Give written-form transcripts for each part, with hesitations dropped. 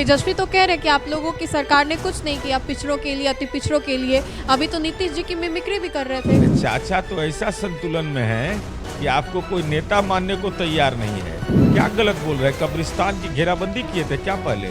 तेजस्वी तो कह रहे कि आप लोगों की सरकार ने कुछ नहीं किया पिछड़ों के लिए, अति पिछड़ों के लिए। अभी तो नीतीश जी की मिमिक्री भी कर रहे थे। चाचा तो ऐसा संतुलन में है कि आपको कोई नेता मानने को तैयार नहीं है। क्या गलत बोल रहे हैं? कब्रिस्तान की घेराबंदी किए थे क्या? पहले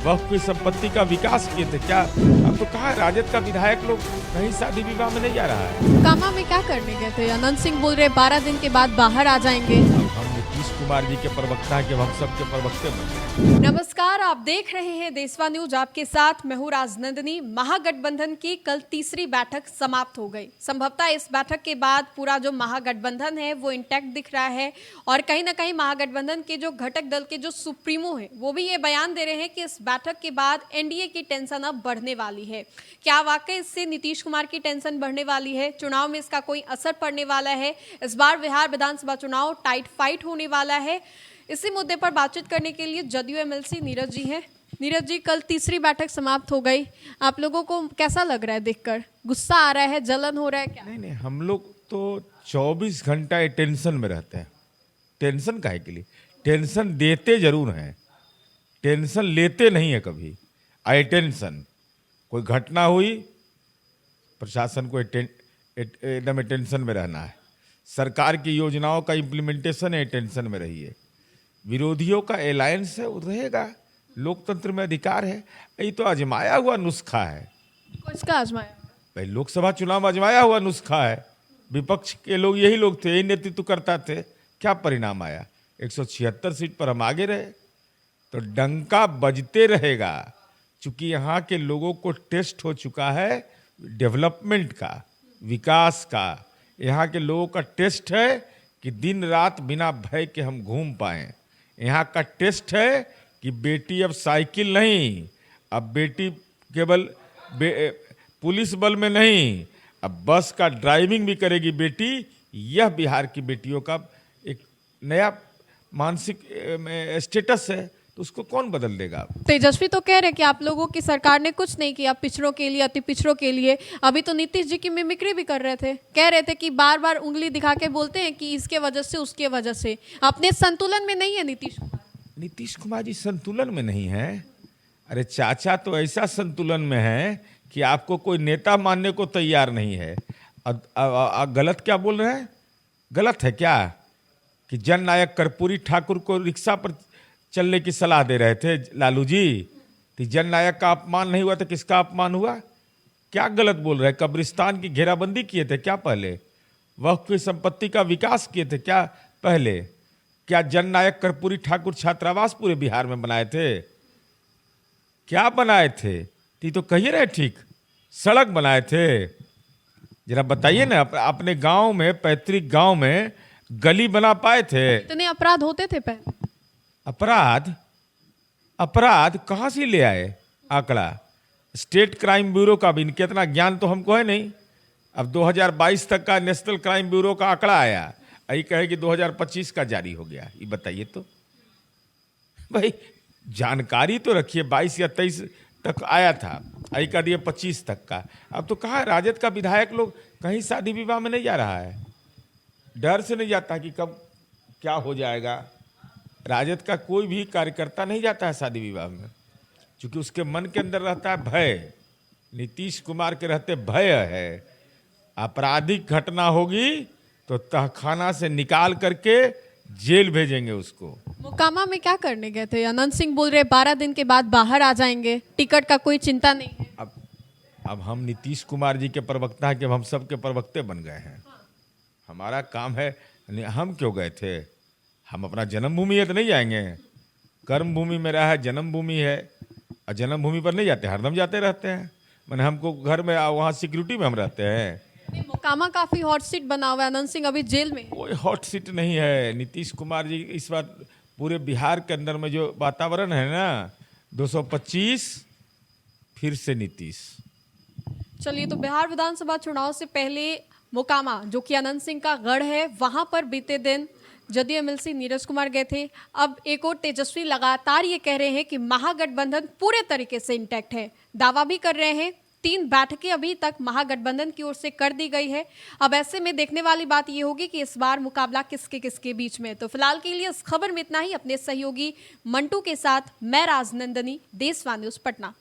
वक्फ की संपत्ति का विकास किए थे क्या? अब तो कहा राजद का विधायक लोग कहीं शादी विवाह में नहीं जा रहा है। कामा में क्या करने गए थे? अनंत सिंह बोल रहे 12 दिन के बाद बाहर आ जाएंगे। अब हम नीतीश कुमार जी के प्रवक्ता हैं कि हम सबके प्रवक्ते बने। नमस्कार, आप देख रहे हैं देशवा न्यूज। आपके साथ मैं हूं राजनंदिनी। महागठबंधन की कल तीसरी बैठक समाप्त हो गई। संभवतः इस बैठक के बाद पूरा जो महागठबंधन है वो इंटैक्ट दिख रहा है और कहीं ना कहीं महागठबंधन के जो घटक दल के जो सुप्रीमो है वो भी ये बयान दे रहे हैं कि इस बैठक के बाद एनडीए की टेंशन अब बढ़ने वाली है। क्या वाकई इससे नीतीश कुमार की टेंशन बढ़ने वाली है? चुनाव में इसका कोई असर पड़ने वाला है? इस बार बिहार विधानसभा चुनाव टाइट फाइट होने वाला है। इसी मुद्दे पर बातचीत करने के लिए जदयू एमएलसी नीरज जी हैं। नीरज जी, कल तीसरी बैठक समाप्त हो गई। आप लोगों को कैसा लग रहा है देखकर? गुस्सा आ रहा है, जलन हो रहा है क्या? नहीं, हम लोग तो 24 घंटा टेंशन में रहते हैं। टेंशन काहे के लिए? टेंशन देते जरूर हैं, टेंशन लेते नहीं है कभी। टेंशन कोई घटना हुई, प्रशासन को एकदम टेंशन में रहना है। सरकार की योजनाओं का इम्प्लीमेंटेशन है, टेंशन में रहिए। विरोधियों का अलायंस है, वो रहेगा। लोकतंत्र में अधिकार है। ये तो आजमाया हुआ नुस्खा है। किसका आजमाया? भाई लोकसभा चुनाव में आजमाया हुआ नुस्खा है। विपक्ष के लोग यही लोग थे, यही नेतृत्व करता थे। क्या परिणाम आया? 176 सीट पर हम आगे रहे। तो डंका बजते रहेगा, क्योंकि यहाँ के लोगों को टेस्ट हो चुका है डेवलपमेंट का, विकास का। यहाँ के लोगों का टेस्ट है कि दिन रात बिना भय के हम घूम पाएं। यहाँ का टेस्ट है कि बेटी अब साइकिल नहीं, अब बेटी केवल पुलिस बल में नहीं, अब बस का ड्राइविंग भी करेगी बेटी। यह बिहार की बेटियों का एक नया मानसिक स्टेटस है, तो उसको कौन बदल देगा? तेजस्वी तो कह रहे कि आप लोगों की सरकार ने कुछ नहीं किया पिछड़ों के लिए, अति पिछड़ों के लिए। अभी तो नीतीश जी की मिमिक्री भी कर रहे थे, कह रहे थे कि बार बार उंगली दिखा के बोलते हैं कि इसके वजह से उसके वजह से। अपने संतुलन में नहीं है नीतीश कुमार। नीतीश कुमार जी संतुलन में नहीं है। अरे चाचा तो ऐसा संतुलन में है कि आपको कोई नेता मानने को तैयार नहीं है। गलत क्या बोल रहे हैं? गलत है क्या कि जननायक कर्पूरी ठाकुर को रिक्शा पर चलने की सलाह दे रहे थे लालू जी? तो जननायक का अपमान नहीं हुआ तो किसका अपमान हुआ? क्या गलत बोल रहे हैं? कब्रिस्तान की घेराबंदी किए थे क्या पहले? वक्फ की संपत्ति का विकास किए थे क्या पहले? क्या जननायक कर्पूरी ठाकुर छात्रावास पूरे बिहार में बनाए थे? क्या बनाए थे? तो कहिए रहे ठीक, सड़क बनाए थे। जरा बताइए ना, अपने गांव में, पैतृक गांव में गली बना पाए थे? इतने अपराध होते थे पहले? अपराध कहां से ले आए आंकड़ा? स्टेट क्राइम ब्यूरो का भी इतना ज्ञान तो हमको है नहीं। अब 2022 तक का नेशनल क्राइम ब्यूरो का आंकड़ा आया, यही कहे कि 2025 का जारी हो गया। ये बताइए तो भाई, जानकारी तो रखिए। 22 या 23 तक आया था, यही कह दिए 25 तक का। अब तो कहा राजद का विधायक लोग कहीं शादी विवाह में नहीं जा रहा है। डर से नहीं जाता कि कब क्या हो जाएगा। राजद का कोई भी कार्यकर्ता नहीं जाता है शादी विवाह में, क्योंकि उसके मन के अंदर रहता है भय। नीतीश कुमार के रहते भय है। आपराधिक घटना होगी तो तहखाना से निकाल करके जेल भेजेंगे उसको। मोकामा में क्या करने गए थे? अनंत सिंह बोल रहे 12 दिन के बाद बाहर आ जाएंगे, टिकट का कोई चिंता नहीं है। अब हम नीतीश कुमार जी के प्रवक्ता हैं कि हम सबके प्रवक्ते बन गए हैं। हमारा काम है। हम क्यों गए थे? हम अपना जन्मभूमि है तो नहीं जाएंगे? कर्म भूमि मेरा है, जन्मभूमि है, और जन्मभूमि पर नहीं जाते, हरदम जाते रहते हैं। मैंने हमको घर में वहाँ सिक्योरिटी में हम रहते हैं। मोकामा काफी हॉट सीट बना हुआ है, अनंत सिंह अभी जेल में। कोई हॉट सीट नहीं है। नीतीश कुमार जी इस बार पूरे बिहार के अंदर में जो वातावरण है ना, 225 फिर से नीतीश। चलिए, तो बिहार विधानसभा चुनाव से पहले मोकामा, जो कि अनंत सिंह का गढ़ है, वहां पर बीते दिन जदयू एमएलसी नीरज कुमार गए थे। अब एक और तेजस्वी लगातार ये कह रहे हैं कि महागठबंधन पूरे तरीके से इंटैक्ट है। दावा भी कर रहे हैं 3 बैठकें अभी तक महागठबंधन की ओर से कर दी गई है। अब ऐसे में देखने वाली बात ये होगी कि इस बार मुकाबला किसके किसके बीच में है। तो फिलहाल के लिए इस खबर में इतना ही। अपने सहयोगी मंटू के साथ मैं राजनंदनी, देशवा न्यूज पटना।